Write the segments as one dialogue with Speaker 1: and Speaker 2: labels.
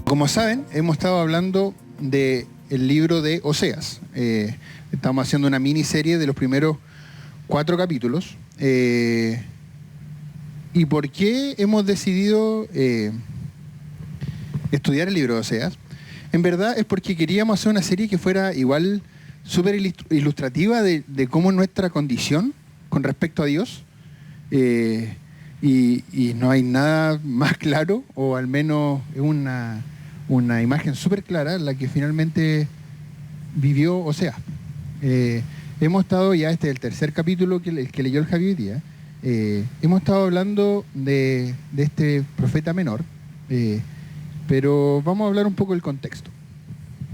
Speaker 1: Como saben, hemos estado hablando del libro de Oseas. Estamos haciendo una miniserie de los primeros 4 capítulos. ¿Y por qué hemos decidido estudiar el libro de Oseas? En verdad es porque queríamos hacer una serie que fuera igual súper ilustrativa de cómo nuestra condición con respecto a Dios, y no hay nada más claro, o al menos es una imagen súper clara la que finalmente vivió Oseas. Hemos estado, ya este es el tercer capítulo que leyó el Javi hoy día. Hemos estado hablando de este profeta menor, pero vamos a hablar un poco del contexto.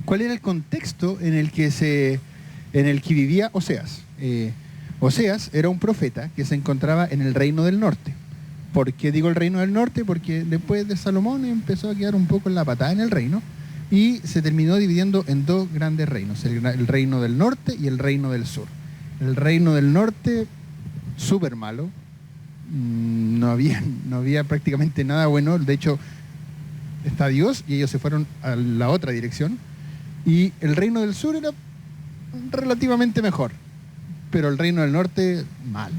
Speaker 1: ¿Cuál era el contexto en el que vivía Oseas? Oseas era un profeta que se encontraba en el reino del norte. ¿Por qué digo el reino del norte? Porque después de Salomón empezó a quedar un poco en la patada en el reino y se terminó dividiendo en 2 grandes reinos, el reino del norte y el reino del sur. El reino del norte, súper malo, no había prácticamente nada bueno. De hecho, está Dios y ellos se fueron a la otra dirección. Y el reino del sur era relativamente mejor, pero el reino del norte, mal.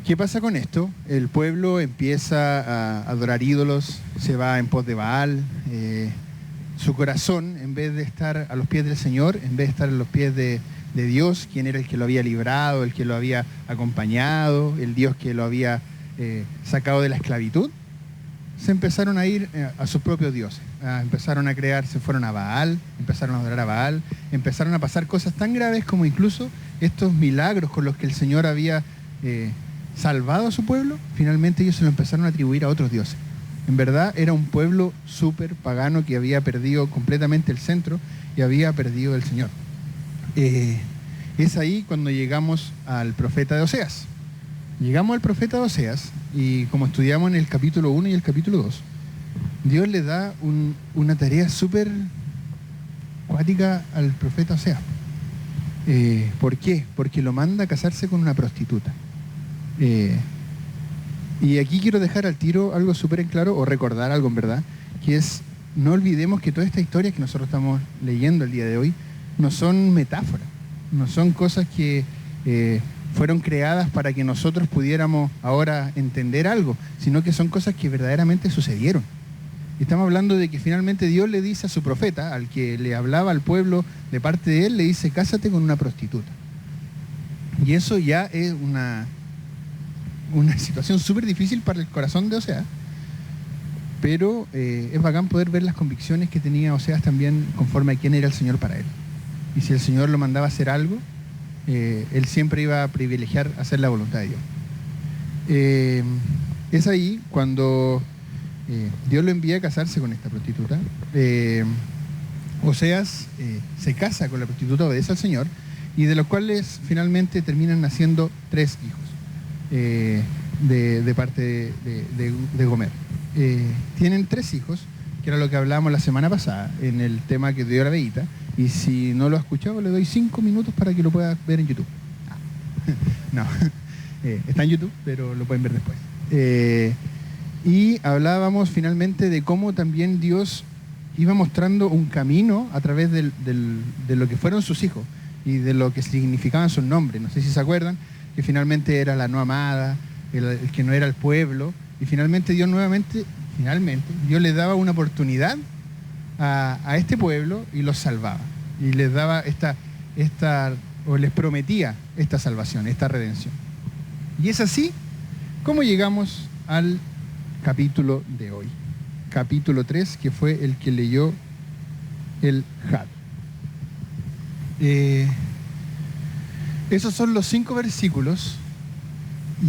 Speaker 1: ¿Qué pasa con esto? El pueblo empieza a adorar ídolos, se va en pos de Baal. Su corazón, en vez de estar a los pies del Señor, en vez de estar a los pies de Dios, quien era el que lo había librado, el que lo había acompañado, el Dios que lo había sacado de la esclavitud, se empezaron a ir a sus propios dioses. Empezaron a crear, se fueron a Baal, empezaron a adorar a Baal, empezaron a pasar cosas tan graves como incluso estos milagros con los que el Señor había salvado a su pueblo. Finalmente ellos se lo empezaron a atribuir a otros dioses. En verdad era un pueblo súper pagano que había perdido completamente el centro y había perdido el Señor. Es ahí cuando llegamos al profeta de Oseas. Llegamos al profeta de Oseas y como estudiamos en el capítulo 1 y el capítulo 2, Dios le da una tarea súper cuática al profeta Oseas. ¿Por qué? Porque lo manda a casarse con una prostituta. Y aquí quiero dejar al tiro algo súper en claro, o recordar algo en verdad, que es, no olvidemos que toda esta historia que nosotros estamos leyendo el día de hoy no son metáforas, no son cosas que fueron creadas para que nosotros pudiéramos ahora entender algo, sino que son cosas que verdaderamente sucedieron. Estamos hablando de que finalmente Dios le dice a su profeta, al que le hablaba al pueblo de parte de él, le dice: cásate con una prostituta. Y eso ya es una situación súper difícil para el corazón de Oseas, pero es bacán poder ver las convicciones que tenía Oseas también conforme a quién era el Señor para él. Y si el Señor lo mandaba a hacer algo, él siempre iba a privilegiar hacer la voluntad de Dios. Es ahí cuando Dios lo envía a casarse con esta prostituta. Oseas se casa con la prostituta, obedece al Señor, y de los cuales finalmente terminan naciendo 3 hijos de parte de Gomer. Tienen 3 hijos, que era lo que hablábamos la semana pasada en el tema que dio la Beita, y si no lo has escuchado le doy 5 minutos para que lo puedas ver en YouTube. No, está en YouTube, pero lo pueden ver después. Y hablábamos finalmente de cómo también Dios iba mostrando un camino a través de lo que fueron sus hijos y de lo que significaban sus nombres. No sé si se acuerdan, que finalmente era la no amada, el que no era el pueblo, y finalmente Dios Dios les daba una oportunidad a este pueblo y los salvaba. Y les daba o les prometía esta salvación, esta redención. Y es así como llegamos al capítulo de hoy, capítulo 3, que fue el que leyó el Had. Esos son los 5 versículos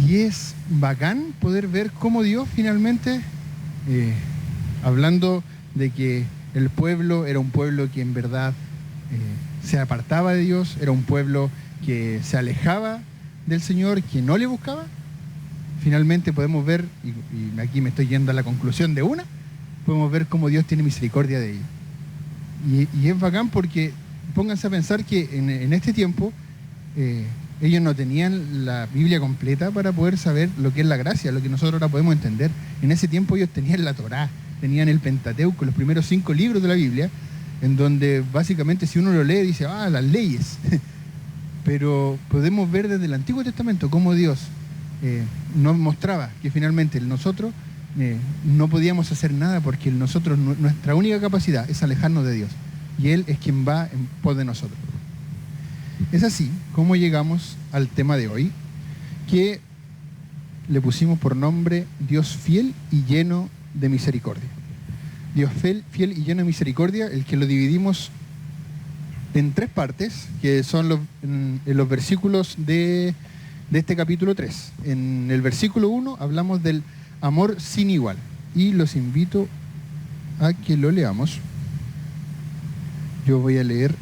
Speaker 1: y es bacán poder ver cómo Dios finalmente, hablando de que el pueblo era un pueblo que en verdad se apartaba de Dios, era un pueblo que se alejaba del Señor, que no le buscaba. Finalmente podemos ver, y aquí me estoy yendo a la conclusión de podemos ver cómo Dios tiene misericordia de ellos. Y es bacán porque pónganse a pensar que en este tiempo Ellos no tenían la Biblia completa para poder saber lo que es la gracia, lo que nosotros ahora podemos entender. En ese tiempo ellos tenían la Torá, tenían el Pentateuco, los primeros 5 libros de la Biblia, en donde básicamente si uno lo lee dice, las leyes. Pero podemos ver desde el Antiguo Testamento cómo Dios nos mostraba que finalmente nosotros no podíamos hacer nada porque nuestra única capacidad es alejarnos de Dios. Y Él es quien va en pos de nosotros. Es así como llegamos al tema de hoy, que le pusimos por nombre Dios fiel y lleno de misericordia. Dios fiel y lleno de misericordia, el que lo dividimos en 3 partes, que son en los versículos de este capítulo 3. En el versículo 1 hablamos del amor sin igual, y los invito a que lo leamos. Yo voy a leer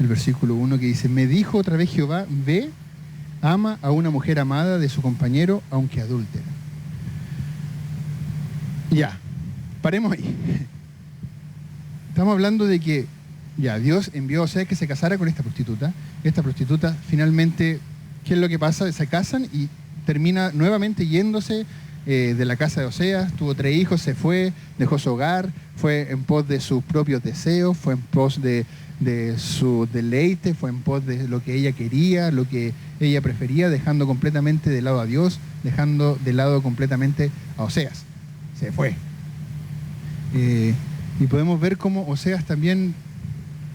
Speaker 1: el versículo 1 que dice: me dijo otra vez Jehová, ve, ama a una mujer amada de su compañero, aunque adúltera. Ya, paremos ahí. Estamos hablando de que Dios envió a Oseas que se casara con esta prostituta. Esta prostituta finalmente, ¿qué es lo que pasa? Se casan y termina nuevamente yéndose de la casa de Oseas. Tuvo 3 hijos, se fue, dejó su hogar, fue en pos de sus propios deseos, fue en pos de su deleite, fue en pos de lo que ella quería, lo que ella prefería, dejando completamente de lado a Dios, dejando de lado completamente a Oseas. Se fue. Y podemos ver cómo Oseas también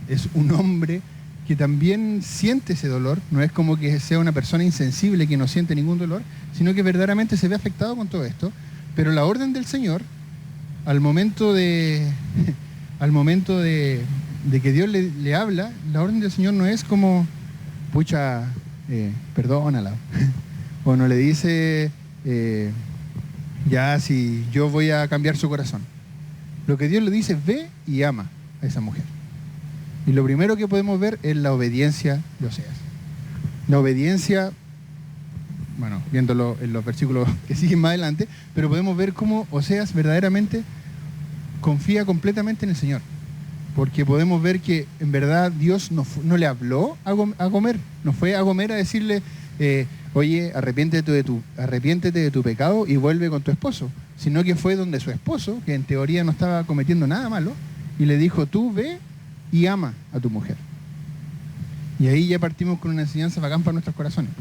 Speaker 1: es un hombre que también siente ese dolor. No es como que sea una persona insensible que no siente ningún dolor, sino que verdaderamente se ve afectado con todo esto. Pero la orden del Señor, al momento de que Dios le habla, la orden del Señor no es como, pucha, perdónala. O no le dice, ya, si yo voy a cambiar su corazón. Lo que Dios le dice es, ve y ama a esa mujer. Y lo primero que podemos ver es la obediencia de Oseas. La obediencia, bueno, viéndolo en los versículos que siguen más adelante, pero podemos ver cómo Oseas verdaderamente confía completamente en el Señor. Porque podemos ver que en verdad Dios no le habló a Gomer, no fue a Gomer a decirle, oye, arrepiéntete de tu pecado y vuelve con tu esposo, sino que fue donde su esposo, que en teoría no estaba cometiendo nada malo, y le dijo, tú ve y ama a tu mujer. Y ahí ya partimos con una enseñanza bacán para nuestros corazones.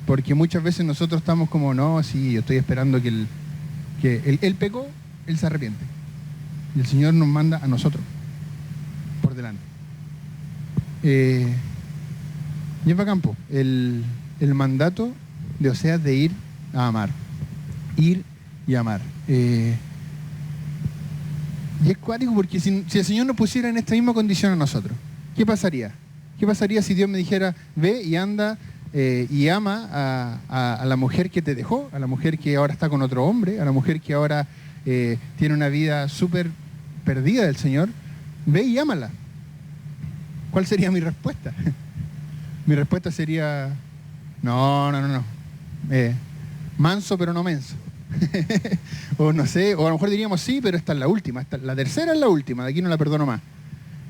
Speaker 1: Porque muchas veces nosotros estamos como, no, sí, yo estoy esperando que él pecó, él se arrepiente. Y el Señor nos manda a nosotros por delante. Y es bacán, el mandato de Oseas de ir a amar. Ir y amar. Y es cuático porque si el Señor nos pusiera en esta misma condición a nosotros, ¿qué pasaría? ¿Qué pasaría si Dios me dijera, ve y anda y ama a la mujer que te dejó, a la mujer que ahora está con otro hombre, a la mujer que ahora tiene una vida súper perdida del Señor? Ve y ámala. ¿Cuál sería mi respuesta? Mi respuesta sería, no. Manso pero no menso. O no sé, o a lo mejor diríamos sí, pero esta es la última, la tercera es la última, de aquí no la perdono más.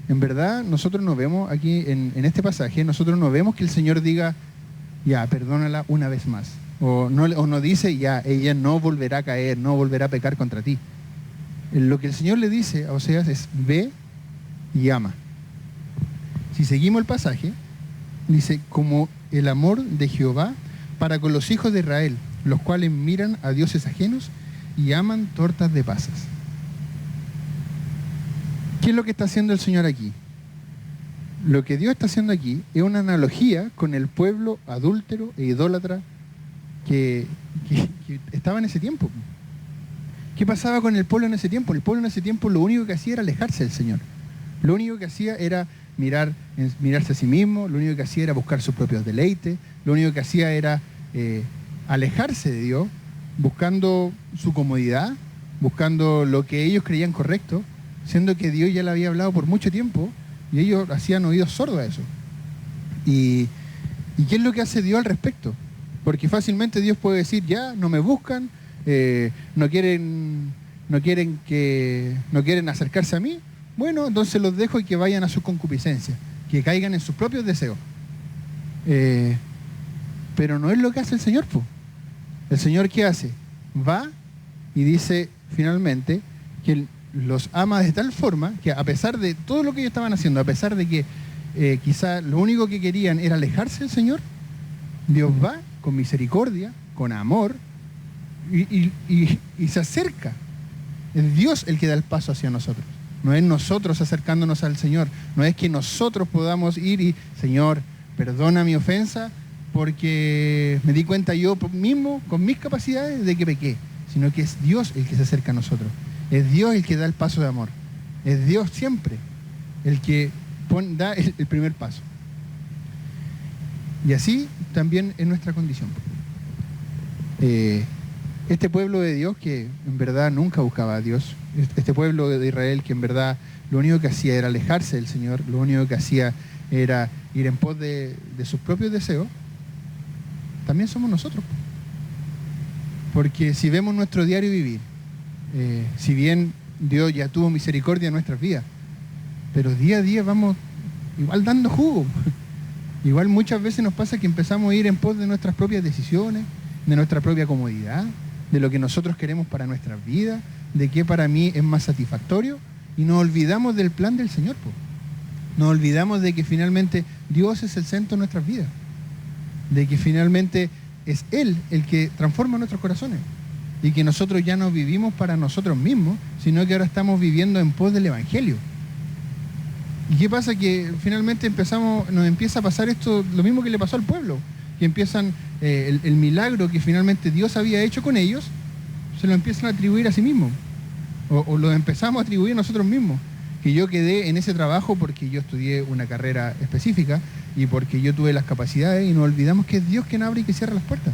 Speaker 1: En verdad, nosotros no vemos aquí en este pasaje, nosotros no vemos que el Señor diga, ya, perdónala una vez más. O no dice, ya, ella no volverá a caer, no volverá a pecar contra ti. Lo que el Señor le dice a Oseas es, ve y ama. Si seguimos el pasaje, dice, como el amor de Jehová para con los hijos de Israel, los cuales miran a dioses ajenos y aman tortas de pasas. ¿Qué es lo que está haciendo el Señor aquí? Lo que Dios está haciendo aquí es una analogía con el pueblo adúltero e idólatra que estaba en ese tiempo. ¿Qué pasaba con el pueblo en ese tiempo? El pueblo en ese tiempo lo único que hacía era alejarse del Señor. Lo único que hacía era mirarse a sí mismo, lo único que hacía era buscar sus propios deleites, lo único que hacía era alejarse de Dios, buscando su comodidad, buscando lo que ellos creían correcto, siendo que Dios ya le había hablado por mucho tiempo y ellos hacían oídos sordos a eso. ¿Y qué es lo que hace Dios al respecto? Porque fácilmente Dios puede decir, ya, no me buscan, no quieren acercarse a mí, bueno, entonces los dejo y que vayan a su concupiscencia, que caigan en sus propios deseos. Pero no es lo que hace el Señor, po. ¿El Señor qué hace? Va y dice finalmente que los ama de tal forma que a pesar de todo lo que ellos estaban haciendo, a pesar de que quizá lo único que querían era alejarse del Señor, Dios va con misericordia, con amor, y se acerca. Es Dios el que da el paso hacia nosotros. No es nosotros acercándonos al Señor. No es que nosotros podamos ir y, Señor, perdona mi ofensa porque me di cuenta yo mismo, con mis capacidades, de que pequé. Sino que es Dios el que se acerca a nosotros. Es Dios el que da el paso de amor. Es Dios siempre el que da el primer paso. Y así también es nuestra condición. Este pueblo de Dios que en verdad nunca buscaba a Dios, este pueblo de Israel que en verdad lo único que hacía era alejarse del Señor, lo único que hacía era ir en pos de sus propios deseos, también somos nosotros. Porque si vemos nuestro diario vivir, si bien Dios ya tuvo misericordia en nuestras vidas, pero día a día vamos igual dando jugo. Igual muchas veces nos pasa que empezamos a ir en pos de nuestras propias decisiones, de nuestra propia comodidad, de lo que nosotros queremos para nuestras vidas, de qué para mí es más satisfactorio, y nos olvidamos del plan del Señor, po. Nos olvidamos de que finalmente Dios es el centro de nuestras vidas, de que finalmente es Él el que transforma nuestros corazones, y que nosotros ya no vivimos para nosotros mismos, sino que ahora estamos viviendo en pos del Evangelio. ¿Y qué pasa? Que finalmente nos empieza a pasar esto, lo mismo que le pasó al pueblo, que empiezan el milagro que finalmente Dios había hecho con ellos, se lo empiezan a atribuir a sí mismos, o lo empezamos a atribuir a nosotros mismos, que yo quedé en ese trabajo porque yo estudié una carrera específica y porque yo tuve las capacidades, y nos olvidamos que es Dios quien abre y que cierra las puertas.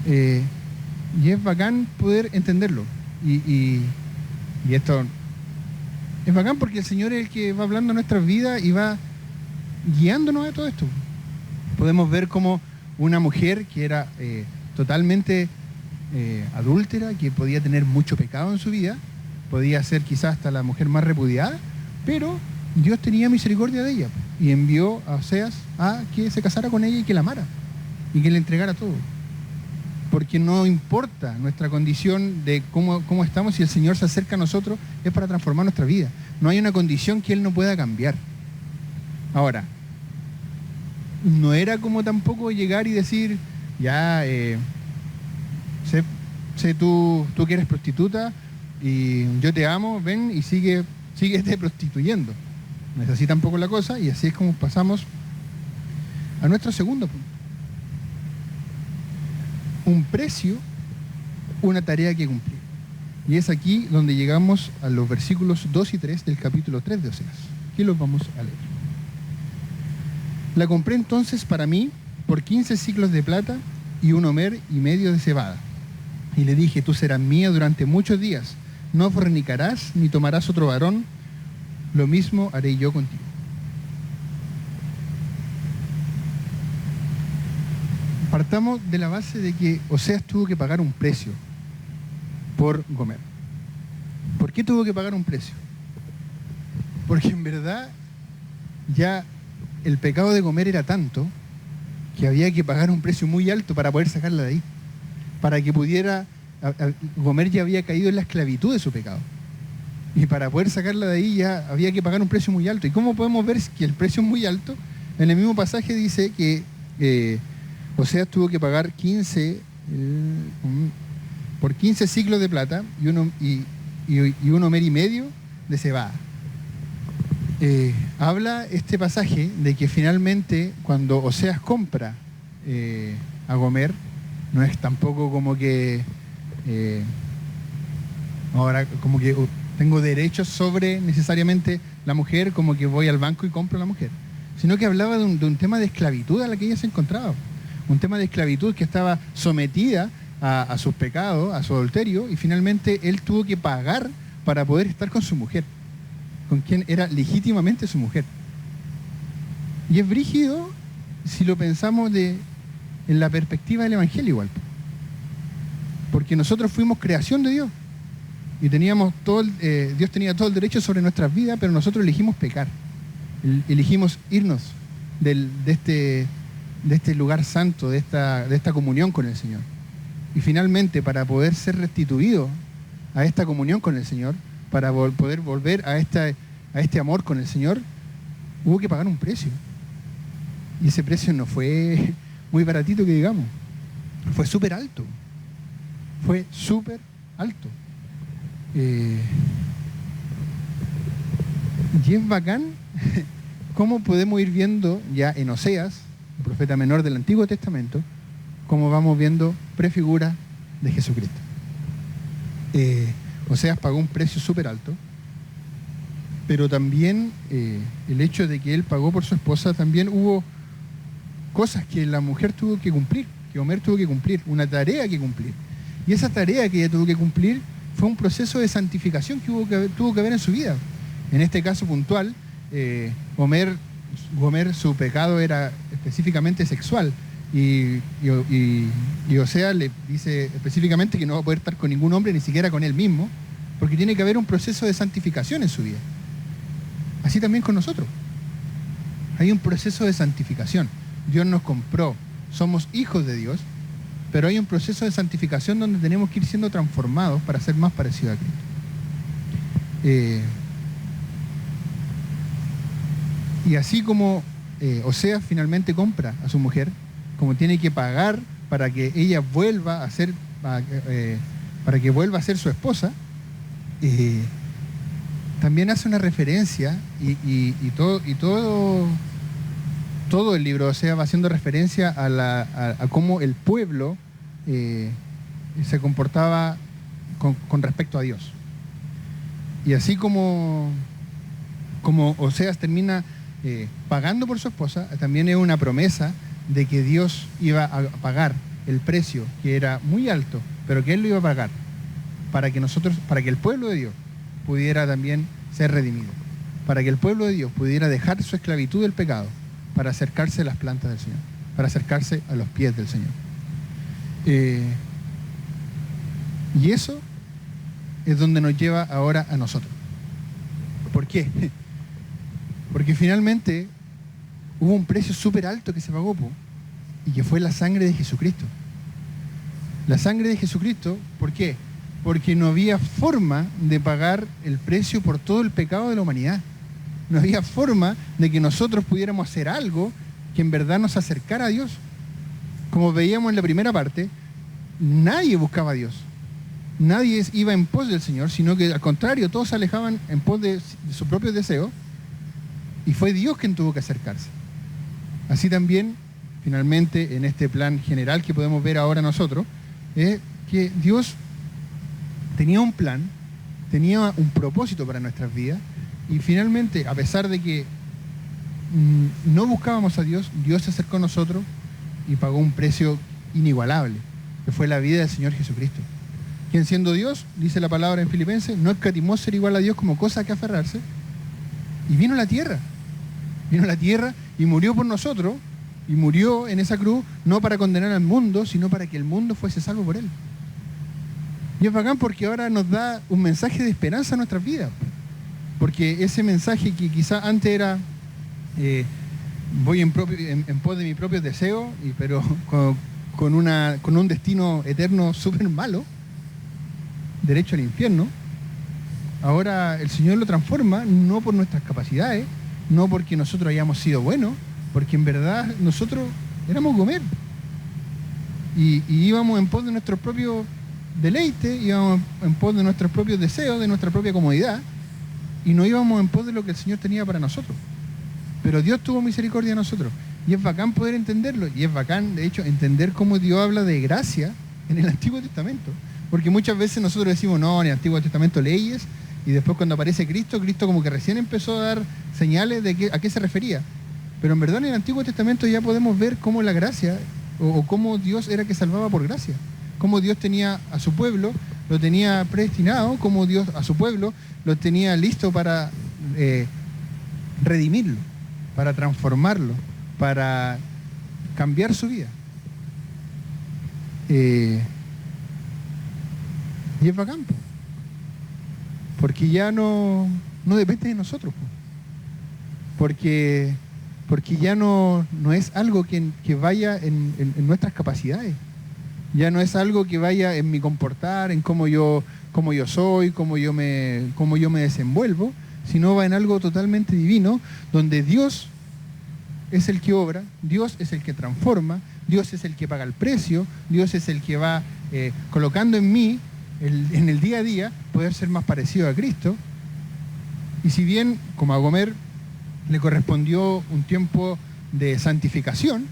Speaker 1: Y es bacán poder entenderlo, y esto es bacán porque el Señor es el que va hablando en nuestras vidas y va guiándonos a todo esto. Podemos ver como una mujer que era totalmente adúltera, que podía tener mucho pecado en su vida, podía ser quizás hasta la mujer más repudiada, pero Dios tenía misericordia de ella y envió a Oseas a que se casara con ella y que la amara y que le entregara todo. Porque no importa nuestra condición de cómo estamos, si el Señor se acerca a nosotros es para transformar nuestra vida. No hay una condición que Él no pueda cambiar. Ahora, no era como tampoco llegar y decir, ya, sé tú que eres prostituta y yo te amo, ven y síguete prostituyendo. No es así tampoco la cosa, y así es como pasamos a nuestro segundo punto. Un precio, una tarea que cumplir. Y es aquí donde llegamos a los versículos 2 y 3 del capítulo 3 de Oseas. Aquí los vamos a leer. La compré entonces para mí por 15 siclos de plata y 1 homer y medio de cebada. Y le dije, tú serás mía durante muchos días. No fornicarás ni tomarás otro varón. Lo mismo haré yo contigo. Partamos de la base de que Oseas tuvo que pagar un precio por Gomer. ¿Por qué tuvo que pagar un precio? Porque en verdad ya el pecado de Gomer era tanto que había que pagar un precio muy alto para poder sacarla de ahí. Para que pudiera... Gomer ya había caído en la esclavitud de su pecado. Y para poder sacarla de ahí ya había que pagar un precio muy alto. ¿Y cómo podemos ver que el precio es muy alto? En el mismo pasaje dice que Oseas tuvo que pagar 15 siclos de plata y 1 homer y medio de cebada. Habla este pasaje de que finalmente cuando Oseas compra a Gomer, no es tampoco como que ahora como que tengo derechos sobre necesariamente la mujer, como que voy al banco y compro a la mujer, sino que hablaba de un tema de esclavitud a la que ella se encontraba. Un tema de esclavitud que estaba sometida a sus pecados, a su adulterio, y finalmente él tuvo que pagar para poder estar con su mujer, con quien era legítimamente su mujer. Y es brígido si lo pensamos en la perspectiva del Evangelio igual. Porque nosotros fuimos creación de Dios y teníamos Dios tenía todo el derecho sobre nuestras vidas, pero nosotros elegimos pecar, elegimos irnos de este lugar santo, de esta comunión con el Señor. Y finalmente, para poder ser restituido a esta comunión con el Señor, para poder volver a este amor con el Señor, hubo que pagar un precio. Y ese precio no fue muy baratito, que digamos. Fue súper alto. Fue súper alto. Y es bacán cómo podemos ir viendo ya en Oseas, el profeta menor del Antiguo Testamento, cómo vamos viendo prefiguras de Jesucristo. Oseas pagó un precio súper alto, pero también el hecho de que él pagó por su esposa, también hubo cosas que la mujer tuvo que cumplir, que Omer tuvo que cumplir, una tarea que cumplir. Y esa tarea que ella tuvo que cumplir fue un proceso de santificación que tuvo que haber en su vida. En este caso puntual, Omer, su pecado era específicamente sexual. Y Oseas le dice específicamente que no va a poder estar con ningún hombre, ni siquiera con él mismo, porque tiene que haber un proceso de santificación en su vida. Así también con nosotros. Hay un proceso de santificación. Dios nos compró, somos hijos de Dios, pero hay un proceso de santificación donde tenemos que ir siendo transformados para ser más parecidos a Cristo. Y así como Oseas finalmente compra a su mujer, como tiene que pagar para que ella vuelva a ser, para que vuelva a ser su esposa, también hace una referencia y todo el libro, o sea, va haciendo referencia a cómo el pueblo se comportaba con respecto a Dios. Y así como Oseas termina pagando por su esposa, también es una promesa de que Dios iba a pagar el precio, que era muy alto, pero que Él lo iba a pagar para que el pueblo de Dios pudiera también ser redimido, para que el pueblo de Dios pudiera dejar su esclavitud del pecado, para acercarse a las plantas del Señor, para acercarse a los pies del Señor. Y eso es donde nos lleva ahora a nosotros. ¿Por qué? Porque finalmente hubo un precio súper alto que se pagó, y que fue la sangre de Jesucristo. La sangre de Jesucristo, ¿por qué? Porque no había forma de pagar el precio por todo el pecado de la humanidad. No había forma de que nosotros pudiéramos hacer algo que en verdad nos acercara a Dios. Como veíamos en la primera parte, nadie buscaba a Dios. Nadie iba en pos del Señor, sino que al contrario, todos se alejaban en pos de sus propios deseos, y fue Dios quien tuvo que acercarse. Así también, finalmente, en este plan general que podemos ver ahora nosotros, que Dios tenía un plan, tenía un propósito para nuestras vidas, y finalmente, a pesar de que no buscábamos a Dios, Dios se acercó a nosotros y pagó un precio inigualable, que fue la vida del Señor Jesucristo, quien siendo Dios, dice la palabra en Filipenses, no escatimó ser igual a Dios como cosa que aferrarse, y vino a la tierra y murió por nosotros, y murió en esa cruz no para condenar al mundo, sino para que el mundo fuese salvo por él. Y es bacán porque ahora nos da un mensaje de esperanza a nuestras vidas, porque ese mensaje que quizá antes era voy en pos de mis propios deseos, pero con un destino eterno súper malo, derecho al infierno, ahora el Señor lo transforma no por nuestras capacidades, no porque nosotros hayamos sido buenos, porque en verdad nosotros éramos comer y íbamos en pos de nuestros propios deleites, íbamos en pos de nuestros propios deseos, de nuestra propia comodidad, y no íbamos en pos de lo que el Señor tenía para nosotros. Pero Dios tuvo misericordia de nosotros, y es bacán poder entenderlo, y es bacán, de hecho, entender cómo Dios habla de gracia en el Antiguo Testamento, porque muchas veces nosotros decimos, no, en el Antiguo Testamento leyes, y después cuando aparece Cristo como que recién empezó a dar señales de a qué se refería. Pero en verdad en el Antiguo Testamento ya podemos ver cómo la gracia, o cómo Dios era que salvaba por gracia, cómo Dios tenía a su pueblo, lo tenía predestinado, cómo Dios a su pueblo lo tenía listo para redimirlo, para transformarlo, para cambiar su vida. Y es bacán, porque ya no depende de nosotros, porque porque ya no es algo que vaya en nuestras capacidades. Ya no es algo que vaya en mi comportar, en cómo yo soy, cómo yo me desenvuelvo, sino va en algo totalmente divino, donde Dios es el que obra, Dios es el que transforma, Dios es el que paga el precio, Dios es el que va colocando en mí, en el día a día, poder ser más parecido a Cristo. Y si bien, como a Gomer le correspondió un tiempo de santificación,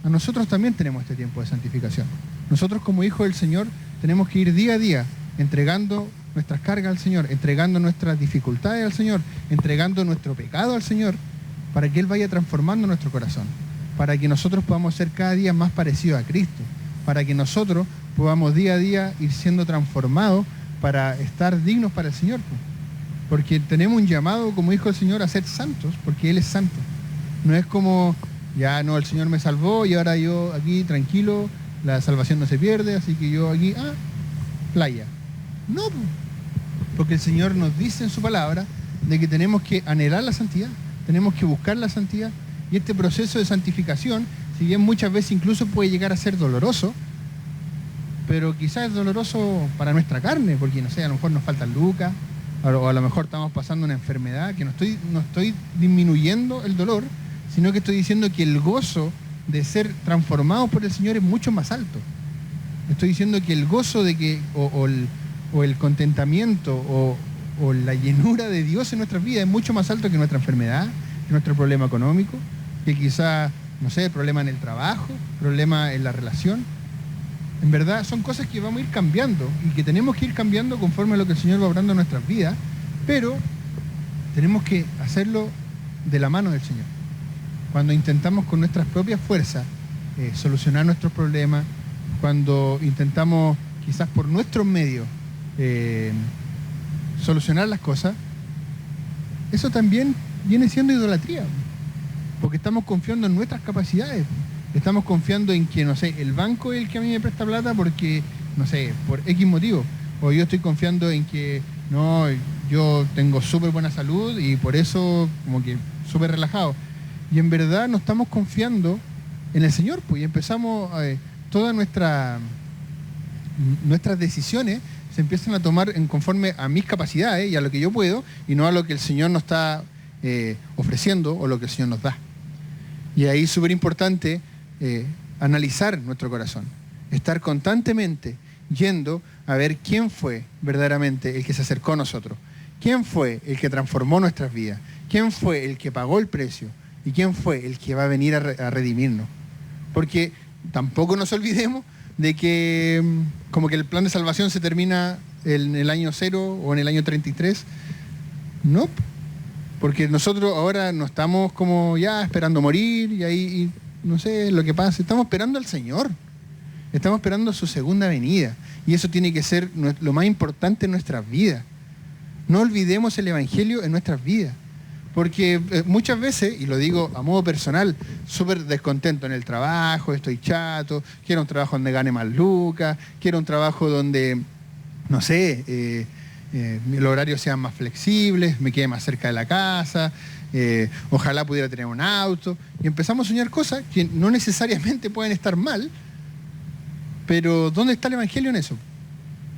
Speaker 1: a nosotros también tenemos este tiempo de santificación. Nosotros como hijos del Señor tenemos que ir día a día entregando nuestras cargas al Señor, entregando nuestras dificultades al Señor, entregando nuestro pecado al Señor, para que Él vaya transformando nuestro corazón, para que nosotros podamos ser cada día más parecidos a Cristo, para que nosotros podamos día a día ir siendo transformados para estar dignos para el Señor. Porque tenemos un llamado como hijos del Señor a ser santos, porque Él es santo. No es como, ya no, el Señor me salvó y ahora yo aquí tranquilo, la salvación no se pierde, así que yo aquí, playa. No, porque el Señor nos dice en su palabra de que tenemos que anhelar la santidad, tenemos que buscar la santidad, y este proceso de santificación, si bien muchas veces incluso puede llegar a ser doloroso, pero quizás es doloroso para nuestra carne, porque no sé, a lo mejor nos faltan lucas, o a lo mejor estamos pasando una enfermedad, que no estoy disminuyendo el dolor, sino que estoy diciendo que el gozo de ser transformados por el Señor es mucho más alto. Estoy diciendo que el gozo de que, o el contentamiento, o la llenura de Dios en nuestras vidas es mucho más alto que nuestra enfermedad, que nuestro problema económico, que quizá, no sé, problema en el trabajo, problema en la relación. En verdad son cosas que vamos a ir cambiando y que tenemos que ir cambiando conforme a lo que el Señor va obrando en nuestras vidas, pero tenemos que hacerlo de la mano del Señor. Cuando intentamos con nuestras propias fuerzas solucionar nuestros problemas, cuando intentamos quizás por nuestros medios solucionar las cosas, eso también viene siendo idolatría, porque estamos confiando en nuestras capacidades. Estamos confiando en que, no sé, el banco es el que a mí me presta plata porque, no sé, por X motivo. O yo estoy confiando en que, no, yo tengo súper buena salud y por eso como que súper relajado. Y en verdad no estamos confiando en el Señor, pues, y empezamos, todas nuestras decisiones se empiezan a tomar en conforme a mis capacidades y a lo que yo puedo, y no a lo que el Señor nos está ofreciendo o lo que el Señor nos da. Y ahí es súper importante analizar nuestro corazón, estar constantemente yendo a ver quién fue verdaderamente el que se acercó a nosotros, quién fue el que transformó nuestras vidas, quién fue el que pagó el precio y quién fue el que va a venir a redimirnos. Porque tampoco nos olvidemos de que como que el plan de salvación se termina en el año 0 o en el año 33. No, porque nosotros ahora no estamos como ya esperando morir y ahí no sé lo que pasa. Estamos esperando al Señor. Estamos esperando su segunda venida. Y eso tiene que ser lo más importante en nuestras vidas. No olvidemos el Evangelio en nuestras vidas. Porque muchas veces, y lo digo a modo personal, súper descontento en el trabajo, estoy chato, quiero un trabajo donde gane más lucas, quiero un trabajo donde, no sé, los horarios sean más flexibles, me quede más cerca de la casa, ojalá pudiera tener un auto. Y empezamos a soñar cosas que no necesariamente pueden estar mal, pero ¿dónde está el Evangelio en eso?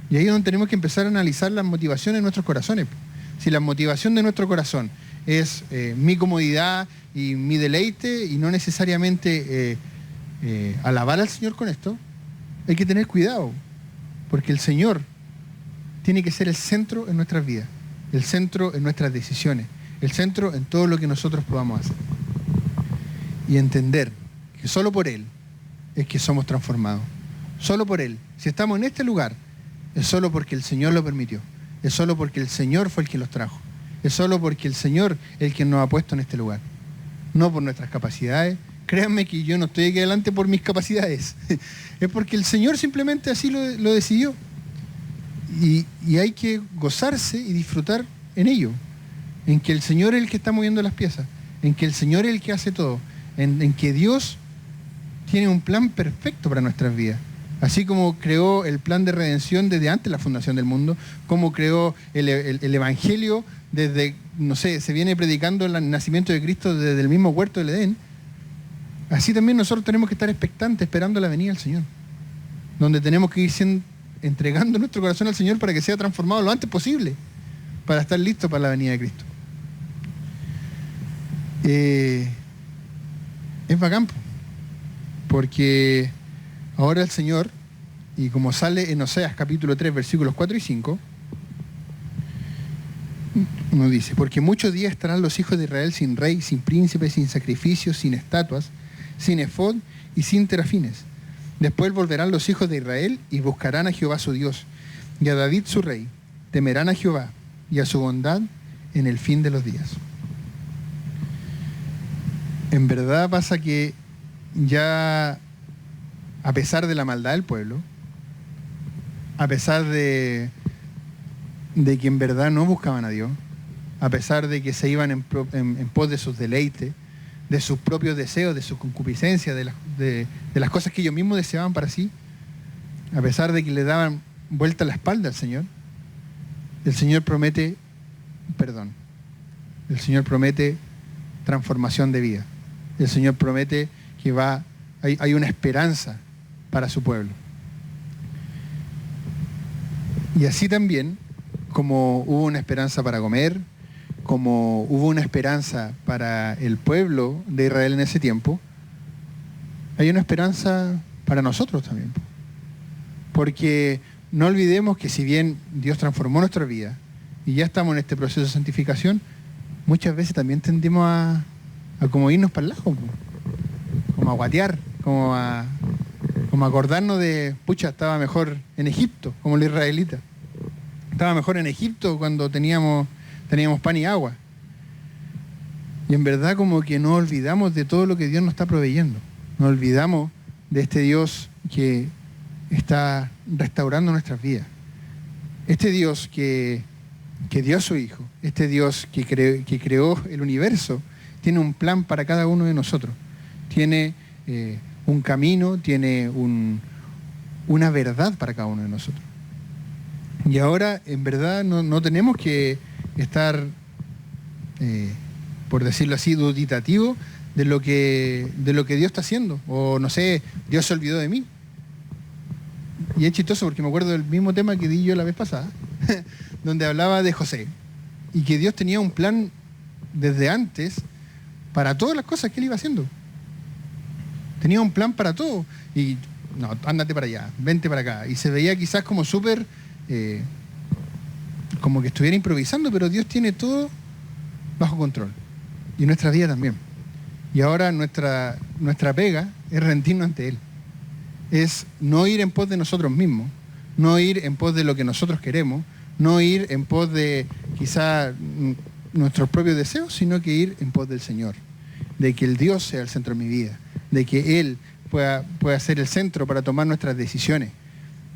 Speaker 1: Y ahí es donde tenemos que empezar a analizar las motivaciones de nuestros corazones. Si la motivación de nuestro corazón es mi comodidad y mi deleite y no necesariamente alabar al Señor con esto, hay que tener cuidado, porque el Señor tiene que ser el centro en nuestras vidas, el centro en nuestras decisiones, el centro en todo lo que nosotros podamos hacer. Y entender que solo por Él es que somos transformados. Solo por Él. Si estamos en este lugar, es solo porque el Señor lo permitió. Es solo porque el Señor fue el que los trajo. Es solo porque el Señor es el que nos ha puesto en este lugar. No por nuestras capacidades. Créanme que yo no estoy aquí adelante por mis capacidades. Es porque el Señor simplemente así lo decidió. Y hay que gozarse y disfrutar en ello. En que el Señor es el que está moviendo las piezas. En que el Señor es el que hace todo. En que Dios tiene un plan perfecto para nuestras vidas. Así como creó el plan de redención desde antes de la fundación del mundo, como creó el Evangelio desde, no sé, se viene predicando el nacimiento de Cristo desde el mismo huerto del Edén, así también nosotros tenemos que estar expectantes, esperando la venida del Señor, donde tenemos que ir entregando nuestro corazón al Señor para que sea transformado lo antes posible, para estar listos para la venida de Cristo. Es bacán, porque ahora el Señor, y como sale en Oseas capítulo 3, versículos 4 y 5, nos dice: porque muchos días estarán los hijos de Israel sin rey, sin príncipe, sin sacrificios, sin estatuas, sin efod y sin terafines. Después volverán los hijos de Israel y buscarán a Jehová su Dios y a David su rey. Temerán a Jehová y a su bondad en el fin de los días. En verdad pasa que ya, a pesar de la maldad del pueblo, a pesar de que en verdad no buscaban a Dios, a pesar de que se iban en pos de sus deleites, de sus propios deseos, de su concupiscencia, de las cosas que ellos mismos deseaban para sí, a pesar de que le daban vuelta la espalda al Señor, el Señor promete perdón. El Señor promete transformación de vida. El Señor promete que hay una esperanza para su pueblo. Y así también, como hubo una esperanza para comer, como hubo una esperanza para el pueblo de Israel en ese tiempo, hay una esperanza para nosotros también. Porque no olvidemos que si bien Dios transformó nuestra vida y ya estamos en este proceso de santificación, muchas veces también tendimos a como irnos para el lado, como a guatear, como a acordarnos de, pucha, estaba mejor en Egipto, como los israelitas. Estaba mejor en Egipto cuando teníamos pan y agua. Y en verdad como que nos olvidamos de todo lo que Dios nos está proveyendo. Nos olvidamos de este Dios que está restaurando nuestras vidas. Este Dios que dio a su Hijo, este Dios que creó el universo, tiene un plan para cada uno de nosotros. Tiene un camino, tiene una verdad para cada uno de nosotros. Y ahora, en verdad, no tenemos que estar, por decirlo así, duditativos de lo que Dios está haciendo. O, no sé, Dios se olvidó de mí. Y es chistoso porque me acuerdo del mismo tema que di yo la vez pasada, donde hablaba de José. Y que Dios tenía un plan desde antes para todas las cosas que él iba haciendo. Tenía un plan para todo. Y, no, ándate para allá, vente para acá. Y se veía quizás como súper... como que estuviera improvisando, pero Dios tiene todo bajo control. Y nuestra vida también. Y ahora nuestra pega es rendirnos ante Él. Es no ir en pos de nosotros mismos, no ir en pos de lo que nosotros queremos, no ir en pos de quizá nuestros propios deseos, sino que ir en pos del Señor. De que el Dios sea el centro de mi vida, de que Él pueda ser el centro para tomar nuestras decisiones.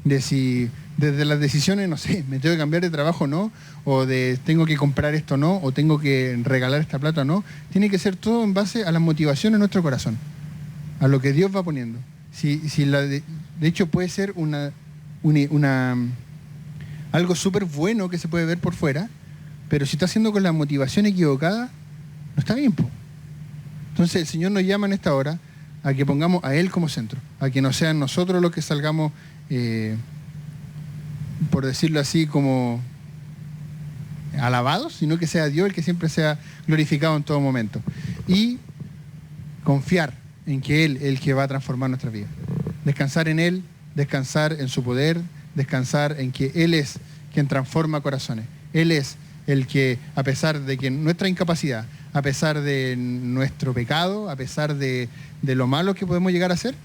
Speaker 1: De si desde las decisiones, no sé, me tengo que cambiar de trabajo o no, o de tengo que comprar esto o no, o tengo que regalar esta plata o no, tiene que ser todo en base a las motivaciones de nuestro corazón, a lo que Dios va poniendo. De hecho puede ser algo súper bueno que se puede ver por fuera, pero si está haciendo con la motivación equivocada, no está bien, po. Entonces el Señor nos llama en esta hora a que pongamos a Él como centro, a que no sean nosotros los que salgamos, por decirlo así, como alabados, sino que sea Dios el que siempre sea glorificado en todo momento. Y confiar en que Él es el que va a transformar nuestra vida. Descansar en Él, descansar en su poder, descansar en que Él es quien transforma corazones. Él es el que, a pesar de que nuestra incapacidad, a pesar de nuestro pecado, a pesar de lo malo que podemos llegar a ser,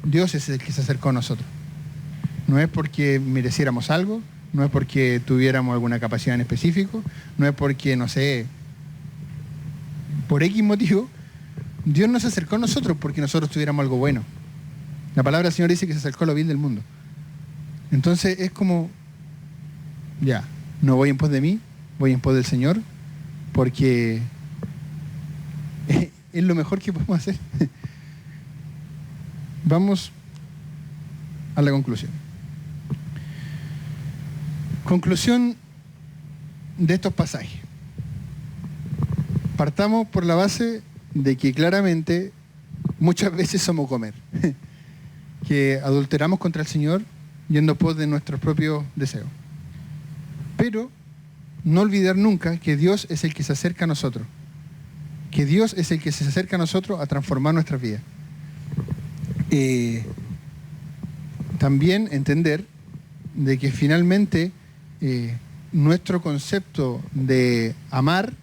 Speaker 1: Dios es el que se acercó a nosotros. No es porque mereciéramos algo, no es porque tuviéramos alguna capacidad en específico, no es porque, no sé, por X motivo, Dios no se acercó a nosotros porque nosotros tuviéramos algo bueno. La palabra del Señor dice que se acercó a lo vil del mundo. Entonces es como, ya, no voy en pos de mí, voy en pos del Señor, porque es lo mejor que podemos hacer. Vamos a la conclusión. Conclusión de estos pasajes. Partamos por la base de que claramente muchas veces somos comer, que adulteramos contra el Señor yendo pos de nuestros propios deseos. Pero no olvidar nunca que Dios es el que se acerca a nosotros, que Dios es el que se acerca a nosotros a transformar nuestras vidas. También entender de que finalmente nuestro concepto de amar,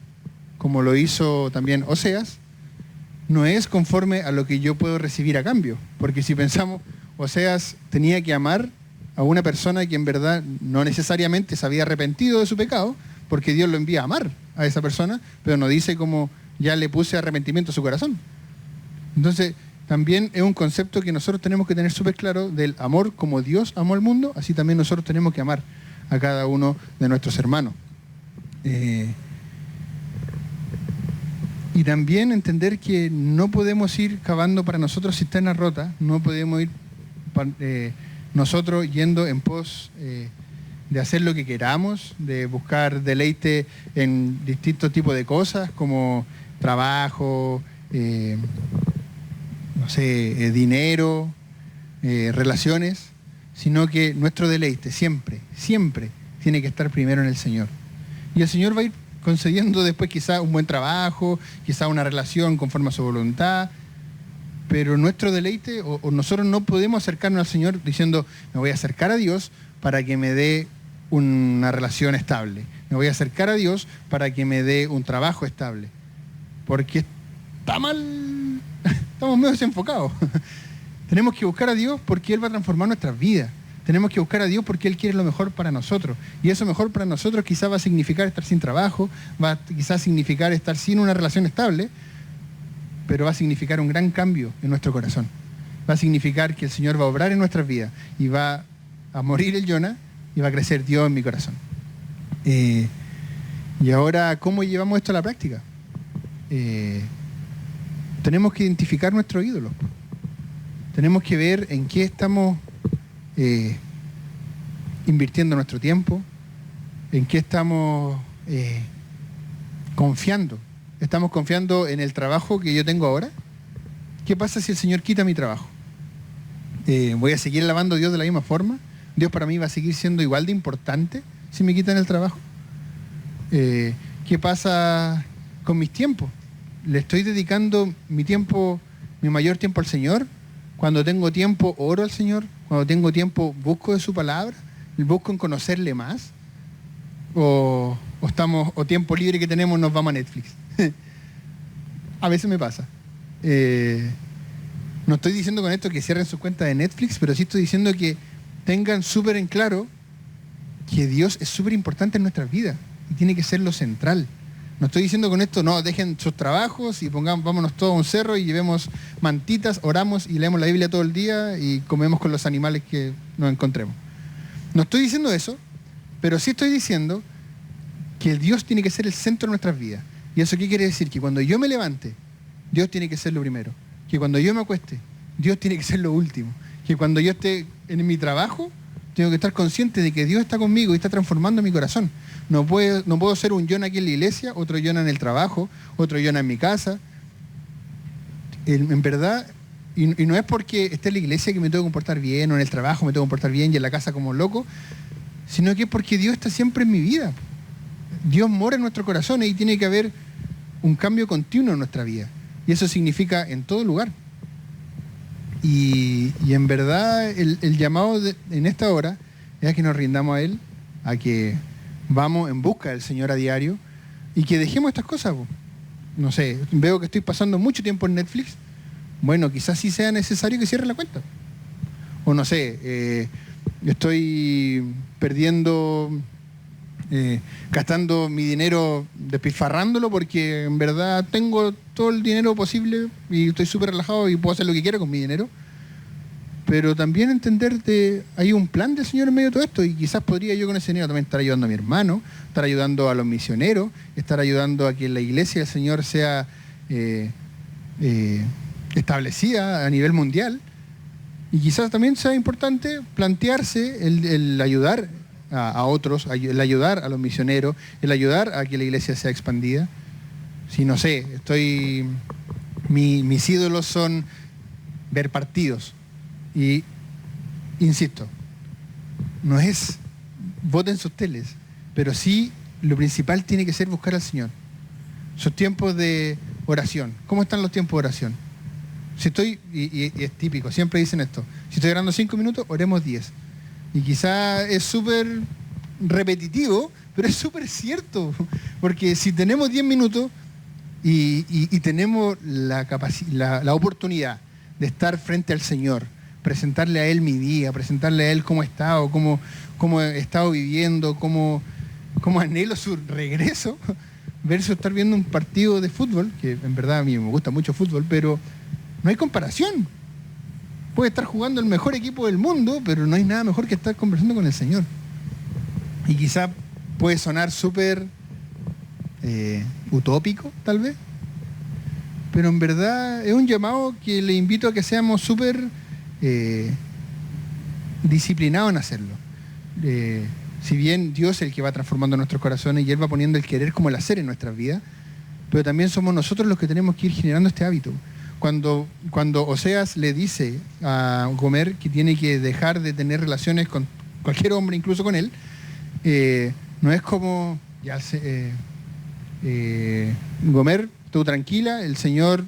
Speaker 1: como lo hizo también Oseas, no es conforme a lo que yo puedo recibir a cambio. Porque si pensamos, Oseas tenía que amar a una persona que en verdad no necesariamente se había arrepentido de su pecado, porque Dios lo envía a amar a esa persona, pero no dice como ya le puse arrepentimiento a su corazón. Entonces, también es un concepto que nosotros tenemos que tener súper claro del amor como Dios amó al mundo, así también nosotros tenemos que amar a cada uno de nuestros hermanos. Y también entender que no podemos ir cavando para nosotros cisternas rotas, no podemos ir nosotros yendo en pos de hacer lo que queramos, de buscar deleite en distintos tipos de cosas como trabajo, dinero, relaciones, sino que nuestro deleite siempre, siempre tiene que estar primero en el Señor. Y el Señor va a ir concediendo después quizá un buen trabajo, quizá una relación conforme a su voluntad, pero nuestro deleite, o nosotros no podemos acercarnos al Señor diciendo, me voy a acercar a Dios para que me dé una relación estable, me voy a acercar a Dios para que me dé un trabajo estable, porque está mal, estamos medio desenfocados. Tenemos que buscar a Dios porque Él va a transformar nuestras vidas. Tenemos que buscar a Dios porque Él quiere lo mejor para nosotros. Y eso mejor para nosotros quizás va a significar estar sin trabajo, va a quizás significar estar sin una relación estable, pero va a significar un gran cambio en nuestro corazón. Va a significar que el Señor va a obrar en nuestras vidas y va a morir el Jonah y va a crecer Dios en mi corazón. Y ahora, ¿cómo llevamos esto a la práctica? Tenemos que identificar nuestros ídolos. Tenemos que ver en qué estamos invirtiendo nuestro tiempo, en qué estamos confiando. ¿Estamos confiando en el trabajo que yo tengo ahora? ¿Qué pasa si el Señor quita mi trabajo? ¿Voy a seguir alabando a Dios de la misma forma? ¿Dios para mí va a seguir siendo igual de importante si me quitan el trabajo? ¿Qué pasa con mis tiempos? ¿Le estoy dedicando mi tiempo, mi mayor tiempo al Señor? Cuando tengo tiempo, oro al Señor. Cuando tengo tiempo, busco de su palabra. Busco en conocerle más. O tiempo libre que tenemos, nos vamos a Netflix. A veces me pasa. No estoy diciendo con esto que cierren su cuenta de Netflix, pero sí estoy diciendo que tengan súper en claro que Dios es súper importante en nuestras vidas y tiene que ser lo central. No estoy diciendo con esto, no, dejen sus trabajos y vámonos todos a un cerro y llevemos mantitas, oramos y leemos la Biblia todo el día y comemos con los animales que nos encontremos. No estoy diciendo eso, pero sí estoy diciendo que Dios tiene que ser el centro de nuestras vidas. ¿Y eso qué quiere decir? Que cuando yo me levante, Dios tiene que ser lo primero. Que cuando yo me acueste, Dios tiene que ser lo último. Que cuando yo esté en mi trabajo, tengo que estar consciente de que Dios está conmigo y está transformando mi corazón. No puedo ser un Jonah aquí en la iglesia, otro Jonah en el trabajo, otro Jonah en mi casa. En verdad, y no es porque esté en la iglesia que me tengo que comportar bien, o en el trabajo me tengo que comportar bien y en la casa como loco, sino que es porque Dios está siempre en mi vida. Dios mora en nuestro corazón y tiene que haber un cambio continuo en nuestra vida. Y eso significa en todo lugar. Y en verdad el llamado en esta hora es a que nos rindamos a Él, a que vamos en busca del Señor a diario y que dejemos estas cosas. No sé, veo que estoy pasando mucho tiempo en Netflix. Bueno, quizás sí sea necesario que cierre la cuenta. O no sé, estoy gastando mi dinero, despilfarrándolo porque en verdad tengo todo el dinero posible y estoy súper relajado y puedo hacer lo que quiera con mi dinero. Pero también entender que hay un plan del Señor en medio de todo esto y quizás podría yo con ese dinero también estar ayudando a mi hermano, estar ayudando a los misioneros, estar ayudando a que la iglesia del Señor sea establecida a nivel mundial. Y quizás también sea importante plantearse el ayudar a otros, el ayudar a los misioneros, el ayudar a que la iglesia sea expandida. Si no sé, mis ídolos son ver partidos. Y, insisto, no es voten sus teles, pero sí lo principal tiene que ser buscar al Señor. Sus tiempos de oración. ¿Cómo están los tiempos de oración? Si estoy, y es típico, siempre dicen esto, si estoy orando 5 minutos, oremos 10. Y quizá es súper repetitivo, pero es súper cierto, porque si tenemos 10 minutos y tenemos la oportunidad de estar frente al Señor, presentarle a Él mi día, presentarle a Él cómo he estado, cómo he estado viviendo, cómo anhelo su regreso, versus estar viendo un partido de fútbol, que en verdad a mí me gusta mucho fútbol, pero no hay comparación. Puede estar jugando el mejor equipo del mundo, pero no hay nada mejor que estar conversando con el Señor. Y quizá puede sonar súper utópico, tal vez, pero en verdad es un llamado que le invito a que seamos súper disciplinados en hacerlo. Si bien Dios es el que va transformando nuestros corazones y Él va poniendo el querer como el hacer en nuestras vidas, pero también somos nosotros los que tenemos que ir generando este hábito. Cuando Oseas le dice a Gomer que tiene que dejar de tener relaciones con cualquier hombre, incluso con él, no es como, Gomer, tú tranquila, el Señor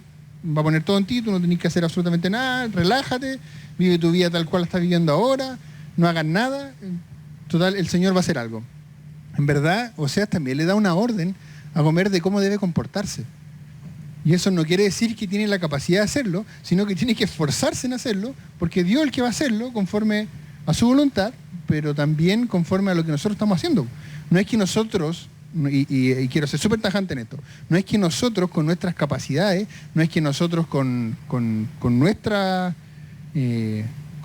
Speaker 1: va a poner todo en ti, tú no tenés que hacer absolutamente nada, relájate, vive tu vida tal cual la estás viviendo ahora, no hagas nada, total, el Señor va a hacer algo. En verdad, Oseas también le da una orden a Gomer de cómo debe comportarse. Y eso no quiere decir que tiene la capacidad de hacerlo, sino que tiene que esforzarse en hacerlo, porque Dios es el que va a hacerlo conforme a su voluntad, pero también conforme a lo que nosotros estamos haciendo. No es que nosotros, y quiero ser súper tajante en esto, no es que nosotros con nuestras capacidades, no es que nosotros con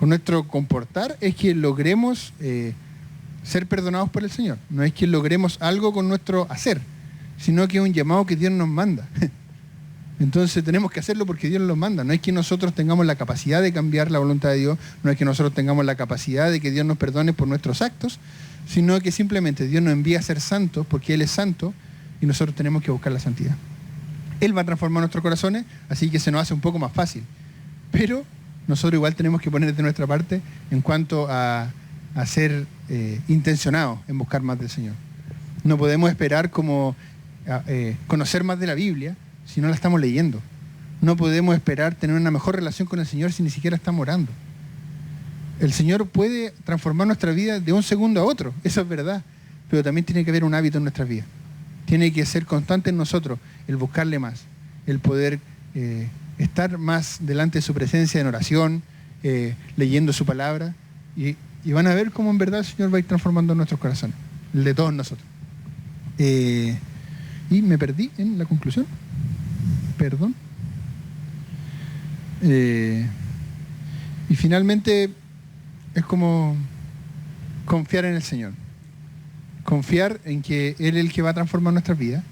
Speaker 1: nuestro comportar, es que logremos ser perdonados por el Señor. No es que logremos algo con nuestro hacer, sino que es un llamado que Dios nos manda. Entonces tenemos que hacerlo porque Dios nos manda. No es que nosotros tengamos la capacidad de cambiar la voluntad de Dios, no es que nosotros tengamos la capacidad de que Dios nos perdone por nuestros actos, sino que simplemente Dios nos envía a ser santos porque Él es santo y nosotros tenemos que buscar la santidad. Él va a transformar nuestros corazones, así que se nos hace un poco más fácil. Pero nosotros igual tenemos que poner de nuestra parte en cuanto a ser intencionados en buscar más del Señor. No podemos esperar como conocer más de la Biblia si no la estamos leyendo. No podemos esperar tener una mejor relación con el Señor si ni siquiera estamos orando. El Señor puede transformar nuestra vida de un segundo a otro, eso es verdad, pero también tiene que haber un hábito en nuestras vidas. Tiene que ser constante en nosotros el buscarle más, el poder estar más delante de su presencia en oración, leyendo su palabra, y van a ver cómo en verdad el Señor va a ir transformando nuestros corazones, el de todos nosotros. Y me perdí en la conclusión. Perdón. Y finalmente es como confiar en el Señor. Confiar en que Él es el que va a transformar nuestras vidas,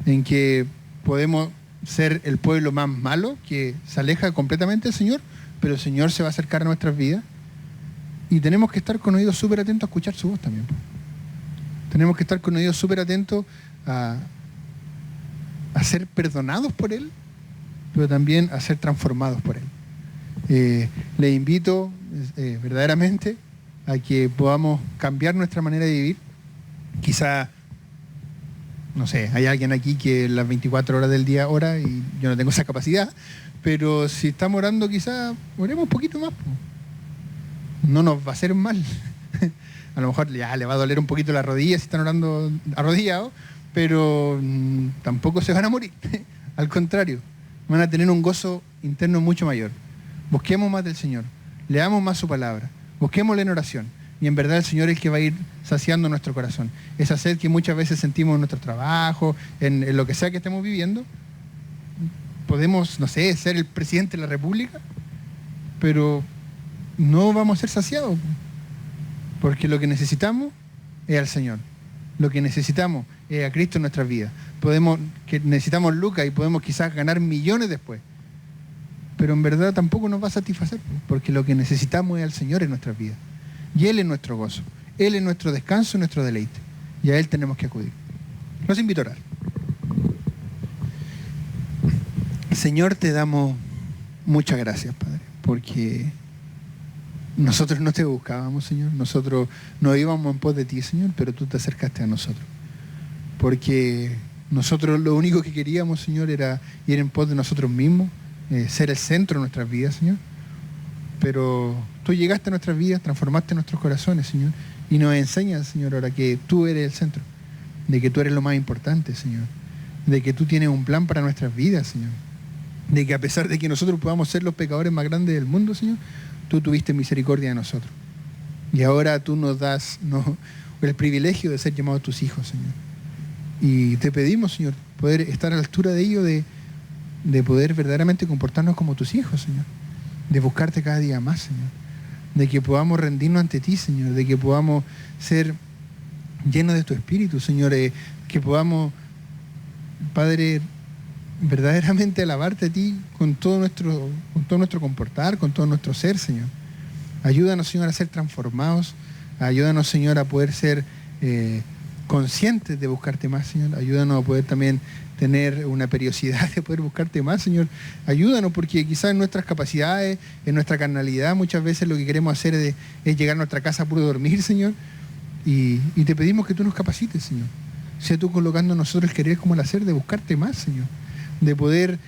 Speaker 1: en que podemos ser el pueblo más malo que se aleja completamente del Señor, pero el Señor se va a acercar a nuestras vidas y tenemos que estar con oídos súper atentos a escuchar su voz también. Tenemos que estar con oídos súper atentos a ser perdonados por Él, pero también a ser transformados por Él. Les invito verdaderamente a que podamos cambiar nuestra manera de vivir. Quizá, no sé, hay alguien aquí que las 24 horas del día ora y yo no tengo esa capacidad, pero si estamos orando quizá oremos un poquito más. No nos va a hacer mal. A lo mejor ya le va a doler un poquito la rodilla si están orando arrodillados, pero tampoco se van a morir. Al contrario, van a tener un gozo interno mucho mayor. Busquemos más del Señor, leamos más su palabra, busquémosle en oración, y en verdad el Señor es el que va a ir saciando nuestro corazón. Esa sed que muchas veces sentimos en nuestro trabajo, en lo que sea que estemos viviendo. Podemos, no sé, ser el presidente de la República, pero no vamos a ser saciados, porque lo que necesitamos es al Señor. Lo que necesitamos es a Cristo en nuestras vidas. Necesitamos lucas y podemos quizás ganar millones después. Pero en verdad tampoco nos va a satisfacer, porque lo que necesitamos es al Señor en nuestras vidas. Y Él es nuestro gozo. Él es nuestro descanso, nuestro deleite. Y a Él tenemos que acudir. Los invito a orar. Señor, te damos muchas gracias, Padre, porque nosotros no te buscábamos, Señor. Nosotros no íbamos en pos de ti, Señor, pero tú te acercaste a nosotros. Porque nosotros lo único que queríamos, Señor, era ir en pos de nosotros mismos, ser el centro de nuestras vidas, Señor. Pero tú llegaste a nuestras vidas, transformaste nuestros corazones, Señor, y nos enseñas, Señor, ahora que tú eres el centro, de que tú eres lo más importante, Señor, de que tú tienes un plan para nuestras vidas, Señor, de que a pesar de que nosotros podamos ser los pecadores más grandes del mundo, Señor, tú tuviste misericordia de nosotros. Y ahora tú nos das el privilegio de ser llamados tus hijos, Señor. Y te pedimos, Señor, poder estar a la altura de ello, de poder verdaderamente comportarnos como tus hijos, Señor. De buscarte cada día más, Señor. De que podamos rendirnos ante ti, Señor. De que podamos ser llenos de tu Espíritu, Señor. Que podamos, Padre, verdaderamente alabarte a ti con todo nuestro comportar, con todo nuestro ser, Señor. Ayúdanos, Señor, a ser transformados. Ayúdanos, Señor, a poder ser conscientes de buscarte más, Señor. Ayúdanos a poder también tener una periodicidad de poder buscarte más, Señor. Ayúdanos, porque quizás en nuestras capacidades, en nuestra carnalidad, muchas veces lo que queremos hacer es llegar a nuestra casa a puro dormir, Señor. Y te pedimos que tú nos capacites, Señor. Sea tú colocando en nosotros el querer como el hacer de buscarte más, Señor. De poder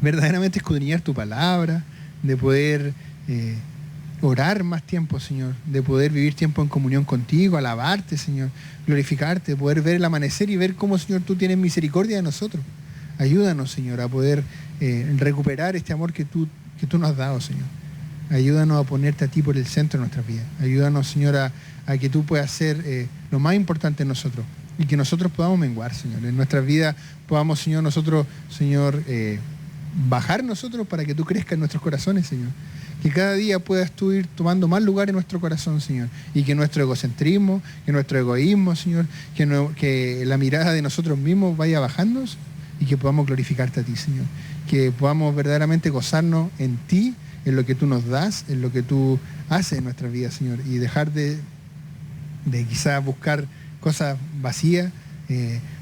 Speaker 1: verdaderamente escudriñar tu palabra, de poder orar más tiempo, Señor, de poder vivir tiempo en comunión contigo, alabarte, Señor, glorificarte, de poder ver el amanecer y ver cómo, Señor, tú tienes misericordia de nosotros. Ayúdanos, Señor, a poder recuperar este amor que tú nos has dado, Señor. Ayúdanos a ponerte a ti por el centro de nuestras vidas. Ayúdanos, Señor, a que tú puedas ser lo más importante en nosotros y que nosotros podamos menguar, Señor. En nuestras vidas podamos, Señor, nosotros, Señor, bajar nosotros para que tú crezcas en nuestros corazones, Señor. Que cada día puedas tú ir tomando más lugar en nuestro corazón, Señor. Y que nuestro egocentrismo, que nuestro egoísmo, Señor, que la mirada de nosotros mismos vaya bajando y que podamos glorificarte a ti, Señor. Que podamos verdaderamente gozarnos en ti, en lo que tú nos das, en lo que tú haces en nuestra vida, Señor. Y dejar de quizás buscar cosas vacías,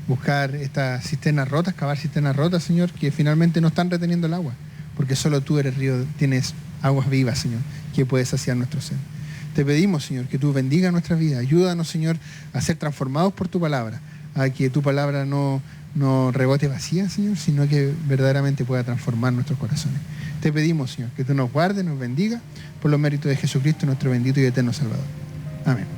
Speaker 1: buscar estas cisternas rotas, cavar cisternas rotas, Señor, que finalmente no están reteniendo el agua. Porque solo tú eres río, tienes aguas vivas, Señor, que puedes saciar nuestro ser. Te pedimos, Señor, que tú bendigas nuestra vida. Ayúdanos, Señor, a ser transformados por tu palabra, a que tu palabra no rebote vacía, Señor, sino que verdaderamente pueda transformar nuestros corazones. Te pedimos, Señor, que tú nos guardes, nos bendiga, por los méritos de Jesucristo, nuestro bendito y eterno Salvador. Amén.